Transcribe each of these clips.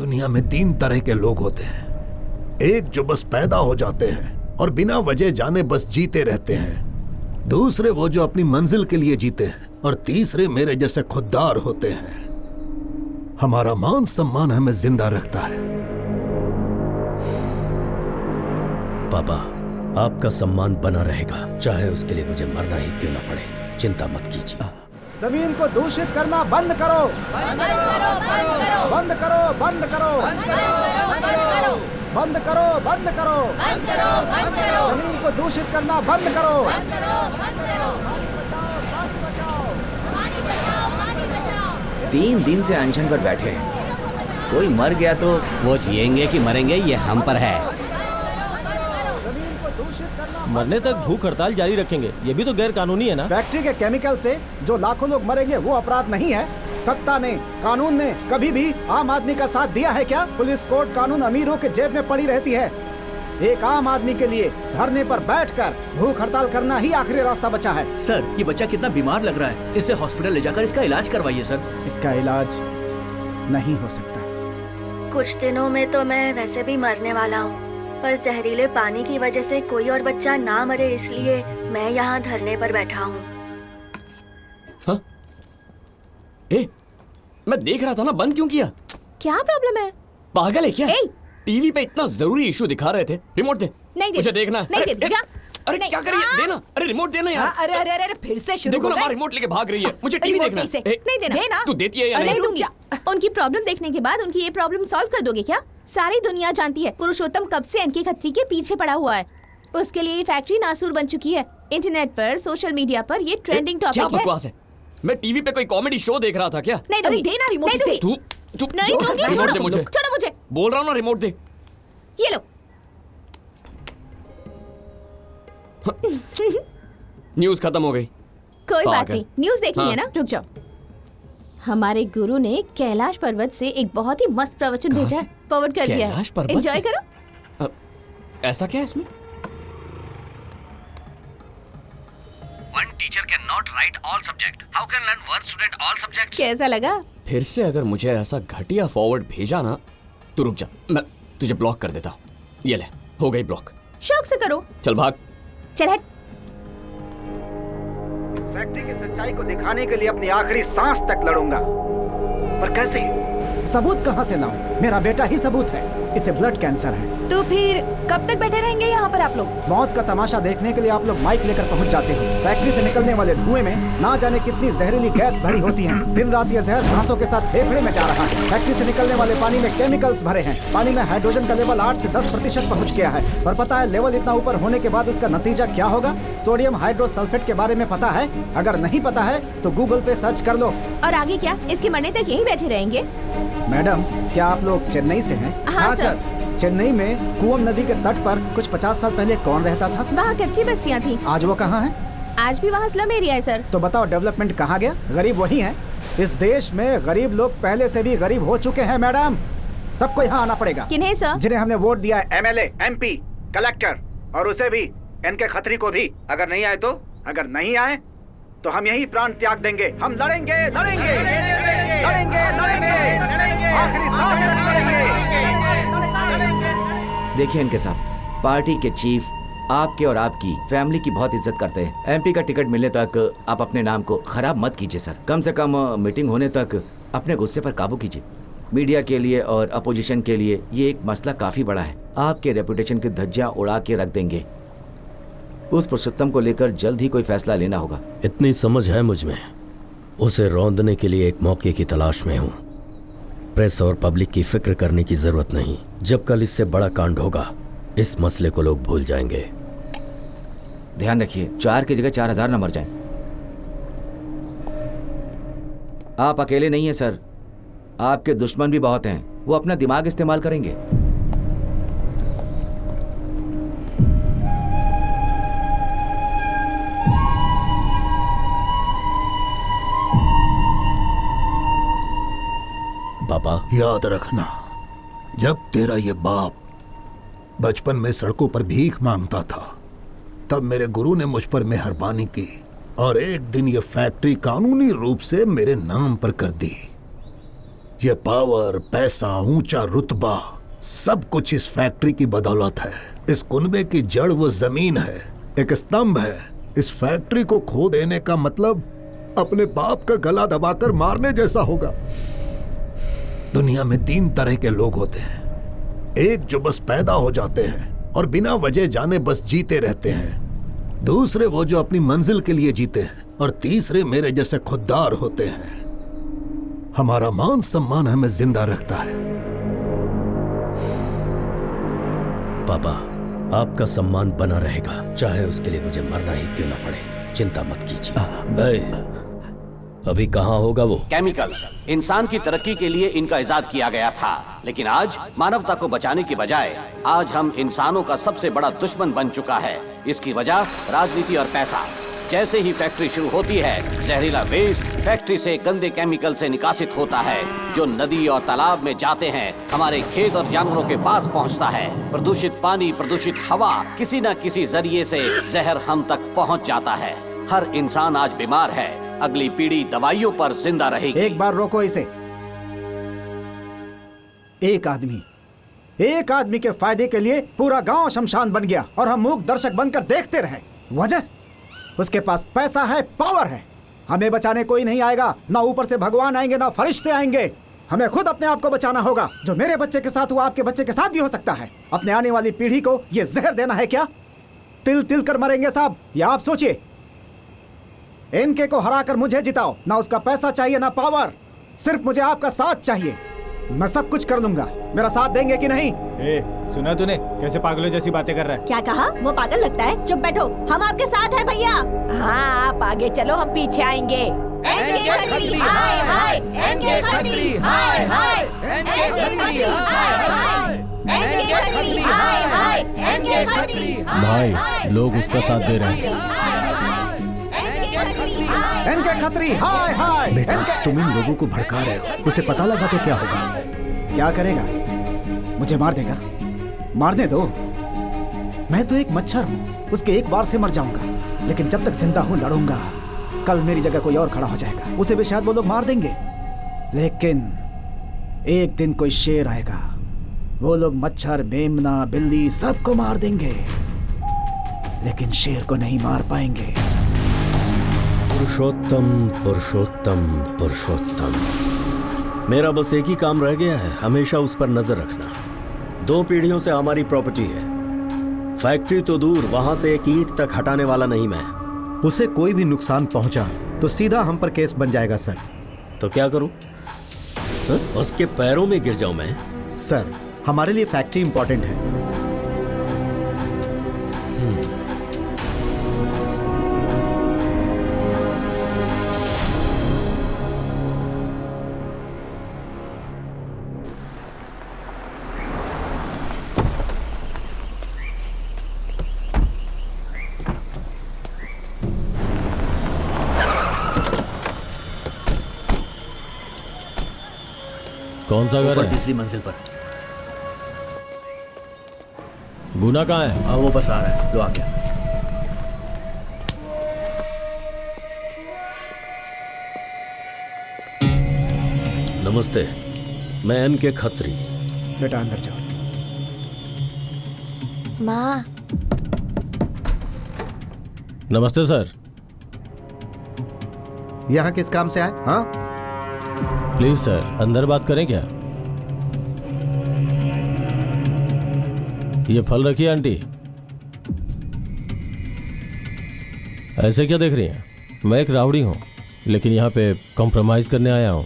दुनिया में 3 तरह के लोग होते हैं। एक जो बस पैदा हो जाते हैं और बिना वजह जाने बस जीते रहते हैं। दूसरे वो जो अपनी मंजिल के लिए जीते हैं। और तीसरे मेरे जैसे खुददार होते हैं। हमारा मान सम्मान हमें जिंदा रखता है। पापा, आपका सम्मान बना रहेगा, चाहे उसके लिए मुझे मरना ही क्यों ना पड़े। चिंता मत कीजिए। जमीन को दूषित करना बंद करो। बंद करो, बंद करो, बंद करो, बंद करो, बंद करो, बंद करो, बंद करो, बंद करो। जमीन को दूषित करना बंद करो। बंद करो, बंद करो। पानी बचाओ, पानी बचाओ, पानी बचाओ, पानी बचाओ। 3 दिन से अनशन पर बैठे हैं। कोई मर गया तो वो जिएंगे कि मरेंगे ये हम पर है। मरने तक भूख हड़ताल जारी रखेंगे। ये भी तो गैर कानूनी है ना। फैक्ट्री के केमिकल से जो लाखों लोग मरेंगे वो अपराध नहीं है। सत्ता ने, कानून ने कभी भी आम आदमी का साथ दिया है क्या? पुलिस, कोर्ट, कानून अमीरों के जेब में पड़ी रहती है। एक आम आदमी के लिए धरने पर बैठकर भूख हड़ताल करना ही आखिरी रास्ता बचा है। सर, ये बच्चा कितना बीमार लग रहा है, इसे हॉस्पिटल ले जाकर इसका इलाज करवाइए सर। इसका इलाज नहीं हो सकता। कुछ दिनों में तो मैं वैसे भी मरने वाला हूँ, पर जहरीले पानी की वजह से कोई और बच्चा ना मरे इसलिए मैं यहाँ धरने पर बैठा हूँ। हाँ? मैं देख रहा था ना, बंद क्यों किया? क्या प्रॉब्लम है? पागल है क्या? टीवी पे इतना जरूरी इशू दिखा रहे थे। रिमोट दे। नहीं दे। मुझे देखना है। नहीं दे। जा। अरे क्या कर रही है? देना। अरे रिमोट देना यार। अरे अरे अरे फिर से शुरू देखो ना, माँ रिमोट लेके भाग रही है। मुझे टीवी देखना है। नहीं देना। तू देती है या नहीं? रुक जा। उनकी प्रॉब्लम देखने के बाद उनकी ये प्रॉब्लम सॉल्व कर दोगे क्या? सारी दुनिया जानती है पुरुषोत्तम कब से एनके खत्री के पीछे पड़ा हुआ है। उसके लिए ये फैक्ट्री नासूर बन चुकी है। इंटरनेट पर, सोशल मीडिया पर ये ट्रेंडिंग टॉपिक है। क्या बकवास है? मैं टीवी पे कोई कॉमेडी शो देख रहा था क्या? नहीं दूंगी। देना रिमोट से। तू रिमोट दे मुझे। छोड़ो मुझे। बोल रहा हूँ ना, रिमोट दे। ये लो। न्यूज़ खत्म हो गई। कोई बात नहीं, न्यूज़ देखनी है ना। रुक जाओ। हमारे गुरु ने कैलाश पर्वत से एक बहुत ही मस्त प्रवचन भेजा है, फॉरवर्ड कर दिया है। एंजॉय करो। ऐसा क्या है इसमें? One teacher cannot write all subject. How can learn one student all subjects? कैसा लगा? फिर से अगर मुझे ऐसा घटिया फॉरवर्ड भेजा ना तो रुक जा, मैं तुझे ब्लॉक कर देता हूँ। ये ले, हो गई ब्लॉक। शौक से करो। चल भाग। चल हट। इस फैक्ट्री की सच्चाई को दिखाने के लिए अपनी आखिरी सांस तक लड़ूंगा, पर कैसे? सबूत कहाँ से लाऊं? मेरा बेटा ही सबूत है। इसे ब्लड कैंसर है। तो फिर कब तक बैठे रहेंगे यहाँ पर आप लोग? मौत का तमाशा देखने के लिए आप लोग माइक लेकर पहुँच जाते हो। फैक्ट्री से निकलने वाले धुएं में ना जाने कितनी जहरीली गैस भरी होती है। दिन रात ये जहर सांसों के साथ फेफड़े में जा रहा है। फैक्ट्री से निकलने वाले पानी में केमिकल्स भरे हैं। पानी में हाइड्रोजन का लेवल 8 से 10% पहुँच गया है। पर पता है लेवल इतना ऊपर होने के बाद उसका नतीजा क्या होगा? सोडियम हाइड्रोसल्फेट के बारे में पता है? अगर नहीं पता है तो गूगल पे सर्च कर लो। और आगे क्या? इसके मरने तक यहीं बैठे रहेंगे? मैडम, क्या आप लोग चेन्नई से हैं? हाँ सर। चेन्नई में कुवम नदी के तट पर कुछ 50 साल पहले कौन रहता था? वहाँ कच्ची बस्तियाँ थी। आज वो कहाँ है? आज भी वहाँ स्लम एरिया है सर। तो बताओ डेवलपमेंट कहाँ गया? गरीब वही है। इस देश में गरीब लोग पहले से भी गरीब हो चुके हैं मैडम। सबको यहाँ आना पड़ेगा। किन्हें सर? जिन्हें हमने वोट दिया है, एमएलए, एमपी, कलेक्टर, और उसे भी, एनके खत्री को भी। अगर नहीं आए तो? अगर नहीं आए तो हम यही प्राण त्याग देंगे। हम लड़ेंगे, लड़ेंगे, लड़ेंगे, लड़ेंगे, आखिरी सांस तक लड़ेंगे। देखिए इनके साथ पार्टी के चीफ आपके और आपकी फैमिली की बहुत इज्जत करते हैं। एमपी का टिकट मिलने तक आप अपने नाम को खराब मत कीजिए सर। कम से कम मीटिंग होने तक अपने गुस्से पर काबू कीजिए। मीडिया के लिए और अपोजिशन के लिए ये एक मसला काफी बड़ा है। आपके रेपुटेशन की धज्जियां उड़ा के रख देंगे। उस पुरुषोत्तम को लेकर जल्द ही कोई फैसला लेना होगा। इतनी समझ है मुझ में, उसे रौंदने के लिए एक मौके की तलाश में हूँ। प्रेस और पब्लिक की फिक्र करने की जरूरत नहीं। जब कल इससे बड़ा कांड होगा इस मसले को लोग भूल जाएंगे। ध्यान रखिए 4 की जगह 4000 न मर जाएं। आप अकेले नहीं हैं सर, आपके दुश्मन भी बहुत हैं। वो अपना दिमाग इस्तेमाल करेंगे। पापा, याद रखना, जब तेरा ये बाप बचपन में सड़कों पर भीख मांगता था तब मेरे गुरु ने मुझ पर मेहरबानी की और एक दिन ये फैक्ट्री कानूनी रूप से मेरे नाम पर कर दी। ये पावर, पैसा, ऊंचा रुतबा सब कुछ इस फैक्ट्री की बदौलत है। इस कुनबे की जड़ वो जमीन है, एक स्तंभ है। इस फैक्ट्री को खो देने का मतलब अपने बाप का गला दबाकर मारने जैसा होगा। दुनिया में 3 तरह के लोग होते हैं। एक जो बस पैदा हो जाते हैं और बिना वजह जाने बस जीते रहते हैं। दूसरे वो जो अपनी मंजिल के लिए जीते हैं। और तीसरे मेरे जैसे खुददार होते हैं। हमारा मान सम्मान हमें जिंदा रखता है। पापा, आपका सम्मान बना रहेगा, चाहे उसके लिए मुझे मरना ही क्यों ना पड़े। चिंता मत कीजिए। अभी कहाँ होगा वो? केमिकल्स इंसान की तरक्की के लिए इनका इजाद किया गया था, लेकिन आज मानवता को बचाने की बजाय आज हम इंसानों का सबसे बड़ा दुश्मन बन चुका है। इसकी वजह राजनीति और पैसा। जैसे ही फैक्ट्री शुरू होती है, जहरीला वेस्ट फैक्ट्री से गंदे केमिकल से निकासित होता है, जो नदी और तालाब में जाते हैं, हमारे खेत और जानवरों के पास पहुंचता है। प्रदूषित पानी, प्रदूषित हवा, किसी न किसी जरिए से जहर हम तक पहुंच जाता है। हर इंसान आज बीमार है। अगली पीढ़ी दवाइयों पर जिंदा रहेगी। एक बार रोको इसे। एक आदमी के फायदे के लिए पूरा गांव शमशान बन गया और हम मूक दर्शक बनकर देखते रहे। वजह? उसके पास पैसा है, पावर है। हमें बचाने कोई नहीं आएगा, ना ऊपर से भगवान आएंगे ना फरिश्ते आएंगे। हमें खुद अपने आप को बचाना होगा। जो मेरे बच्चे के साथ हुआ आपके बच्चे के साथ भी हो सकता है। अपने आने वाली पीढ़ी को यह जहर देना है क्या? तिल तिल कर मरेंगे साहब, या आप सोचिए। इनके को हराकर मुझे जिताओ। ना उसका पैसा चाहिए ना पावर, सिर्फ मुझे आपका साथ चाहिए। मैं सब कुछ कर लूंगा। मेरा साथ देंगे कि नहीं? सुना तूने कैसे पागलों जैसी बातें कर रहा है? क्या कहा? वो पागल लगता है। चुप बैठो, हम आपके साथ हैं भैया। हाँ, आप आगे चलो, हम पीछे आएंगे। भाई, लोग उसका साथ दे रहे हैं। एनके खत्री, हाय हाय। बेटा, तुम इन लोगों को भड़का रहे हो। उसे पता लगा तो क्या होगा? क्या करेगा? मुझे मार देगा। मारने दो। मैं तो एक मच्छर हूँ, उसके एक बार से मर जाऊंगा। लेकिन जब तक जिंदा हूँ लड़ूंगा। कल मेरी जगह कोई और खड़ा हो जाएगा, उसे भी शायद वो लोग मार देंगे। लेकिन एक दिन कोई शेर आएगा, वो लोग मच्छर, मेमना, बिल्ली सबको मार देंगे, लेकिन शेर को नहीं मार पाएंगे। पुरुषोत्तम पुरुषोत्तम पुरुषोत्तम। मेरा बस एक ही काम रह गया है, हमेशा उस पर नजर रखना। 2 पीढ़ियों से हमारी प्रॉपर्टी है। फैक्ट्री तो दूर, वहां से एक ईंट तक हटाने वाला नहीं मैं। उसे कोई भी नुकसान पहुंचा तो सीधा हम पर केस बन जाएगा सर। तो क्या करूं? उसके पैरों में गिर जाऊं मैं? सर, हमारे लिए फैक्ट्री इंपॉर्टेंट है। कौन सा घर है? 3री मंजिल पर। गुना कहाँ है? हाँ, वो बस आ रहा है। लो, आ गया। नमस्ते, मैं एनके खत्री। बेटा अंदर जाओ। माँ। नमस्ते सर। यहाँ किस काम से आए? हाँ, प्लीज सर, अंदर बात करें क्या? ये फल रखिए आंटी। ऐसे क्या देख रही हैं? मैं एक रावड़ी हूँ, लेकिन यहाँ पे कॉम्प्रोमाइज करने आया हूँ।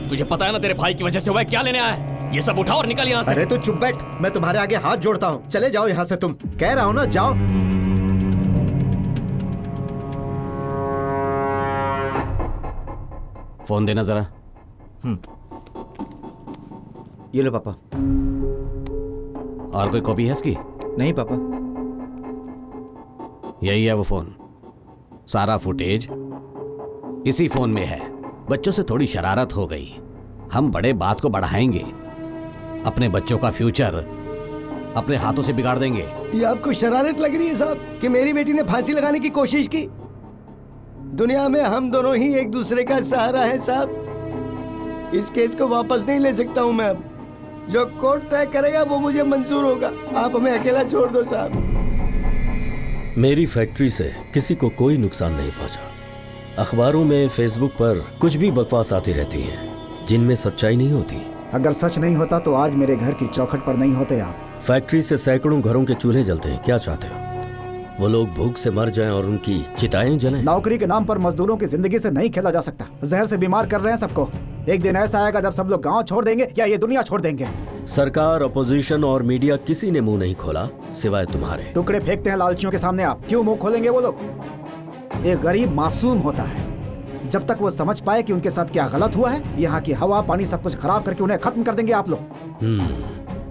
तुझे पता है ना तेरे भाई की वजह से हुआ है? क्या लेने आया है? ये सब उठा और निकल यहाँ से। अरे तू चुप बैठ, मैं तुम्हारे आगे हाथ जोड़ता हूँ। चले जाओ यहाँ से। तुम कह रहा हो ना, जाओ। फोन देना जरा। ये लो पापा। और कोई कॉपी है इसकी? नहीं पापा। यही है वो फोन। सारा फुटेज इसी फोन में है। बच्चों से थोड़ी शरारत हो गई, हम बड़े बात को बढ़ाएंगे। अपने बच्चों का फ्यूचर अपने हाथों से बिगाड़ देंगे। ये आपको शरारत लग रही है साहब कि मेरी बेटी ने फांसी लगाने की कोशिश की? दुनिया में हम दोनों ही एक दूसरे का सहारा है साहब। इस केस को वापस नहीं ले सकता हूँ मैं अब। जो कोर्ट तय करेगा वो मुझे मंजूर होगा। आप हमें अकेला छोड़ दो साहब। मेरी फैक्ट्री से किसी को कोई नुकसान नहीं पहुंचा। अखबारों में, फेसबुक पर कुछ भी बकवास आती रहती है जिनमें सच्चाई नहीं होती। अगर सच नहीं होता तो आज मेरे घर की चौखट पर नहीं होते आप। फैक्ट्री से सैकड़ों घरों के चूल्हे जलते हैं, क्या चाहते हो? वो लोग भूख से मर जाएं और उनकी चिताएं जलें? नौकरी के नाम पर मजदूरों की जिंदगी से नहीं खेला जा सकता। जहर से बीमार कर रहे हैं सबको। एक दिन ऐसा आएगा जब सब लोग गांव छोड़ देंगे या ये दुनिया छोड़ देंगे। सरकार, अपोजिशन और मीडिया किसी ने मुंह नहीं खोला सिवाय तुम्हारे। टुकड़े फेंकते हैं लालचियों के सामने, आप क्यों मुंह खोलेंगे? वो लोग, एक गरीब मासूम होता है। जब तक वो समझ पाए कि उनके साथ क्या गलत हुआ है, यहाँ की हवा पानी सब कुछ खराब करके उन्हें खत्म कर देंगे आप लोग।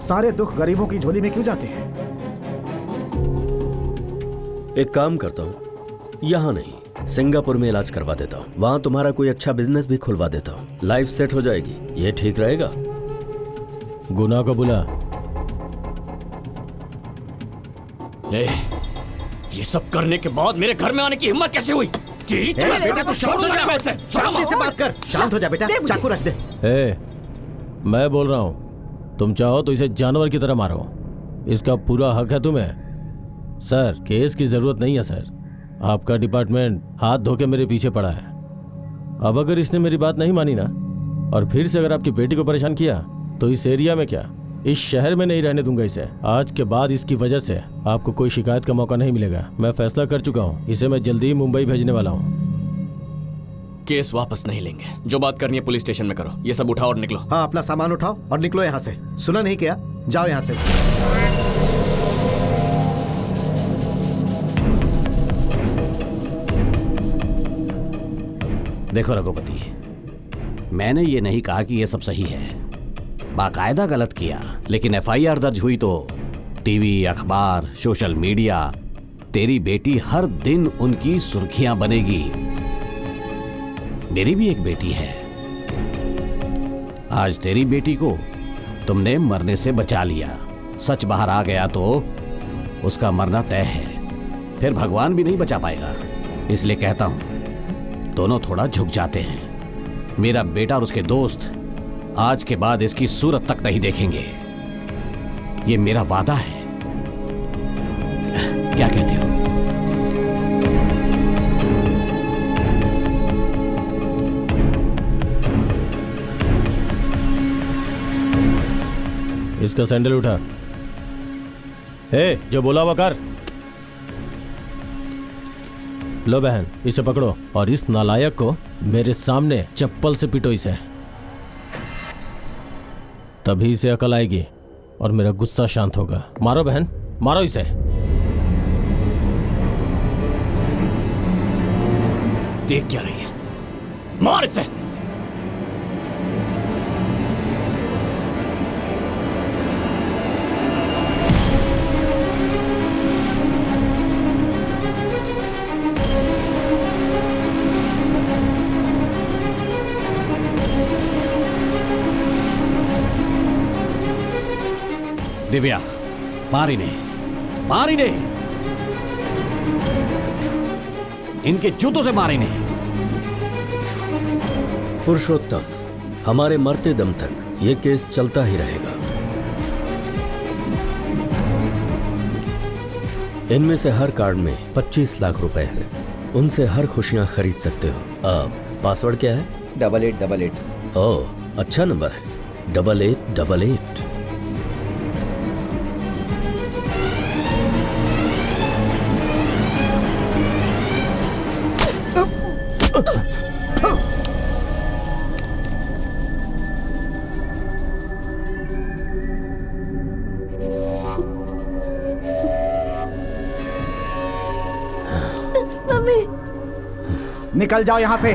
सारे दुख गरीबों की झोली में क्यों जाते हैं? एक काम करता हूँ, यहाँ नहीं सिंगापुर में इलाज करवा देता हूँ। वहाँ तुम्हारा कोई अच्छा बिजनेस भी खुलवा देता हूँ। लाइफ सेट हो जाएगी। ये ठीक रहेगा? गुनाह को बुला। ये सब करने के बाद मेरे घर में आने की हिम्मत कैसे हुई? तेरी बेटा तो शांत हो जा। शांति से बात कर। शांत हो जा बेटा, चाकू रख दे। मैं बोल रहा हूँ, तुम चाहो तो इसे जानवर की तरह मारो। इसका पूरा हक है तुम्हें। सर, केस की जरूरत नहीं है सर। आपका डिपार्टमेंट हाथ धो के मेरे पीछे पड़ा है। अब अगर इसने मेरी बात नहीं मानी ना, और फिर से अगर आपकी बेटी को परेशान किया, तो इस एरिया में क्या, इस शहर में नहीं रहने दूंगा इसे। आज के बाद इसकी वजह से आपको कोई शिकायत का मौका नहीं मिलेगा। मैं फैसला कर चुका हूँ, इसे मैं जल्दी ही मुंबई भेजने वाला हूँ। केस वापस नहीं लेंगे। जो बात करनी है पुलिस स्टेशन में करो। ये सब उठाओ और निकलो। हाँ, अपना सामान उठाओ और निकलो यहाँ से। सुना नहीं क्या? जाओ यहाँ से। देखो रघुपति, मैंने ये नहीं कहा कि ये सब सही है। बाकायदा गलत किया, लेकिन एफआईआर दर्ज हुई तो टीवी, अखबार, सोशल मीडिया, तेरी बेटी हर दिन उनकी सुर्खियां बनेगी। मेरी भी एक बेटी है। आज तेरी बेटी को तुमने मरने से बचा लिया। सच बाहर आ गया तो उसका मरना तय है। फिर भगवान भी नहीं बचा पाएगा। इसलिए कहता हूं, दोनों थोड़ा झुक जाते हैं। मेरा बेटा और उसके दोस्त आज के बाद इसकी सूरत तक नहीं देखेंगे। ये मेरा वादा है। क्या कहते हो? इसका सैंडल उठा। जो बोला हुआ कर। लो बहन, इसे पकड़ो और इस नालायक को मेरे सामने चप्पल से पीटो इसे। तभी इसे अकल आएगी और मेरा गुस्सा शांत होगा। मारो बहन, मारो इसे। देख क्या रही है? मार इसे। दिव्या, मार इन्हें, मार इन्हें। इनके जूतों से मार इन्हें। पुरुषोत्तम, हमारे मरते दम तक ये केस चलता ही रहेगा। इनमें से हर कार्ड में 25 लाख रुपए हैं। उनसे हर खुशियां खरीद सकते हो। पासवर्ड क्या है? 8888। ओह, अच्छा नंबर है। 8888। निकल जाओ यहाँ से।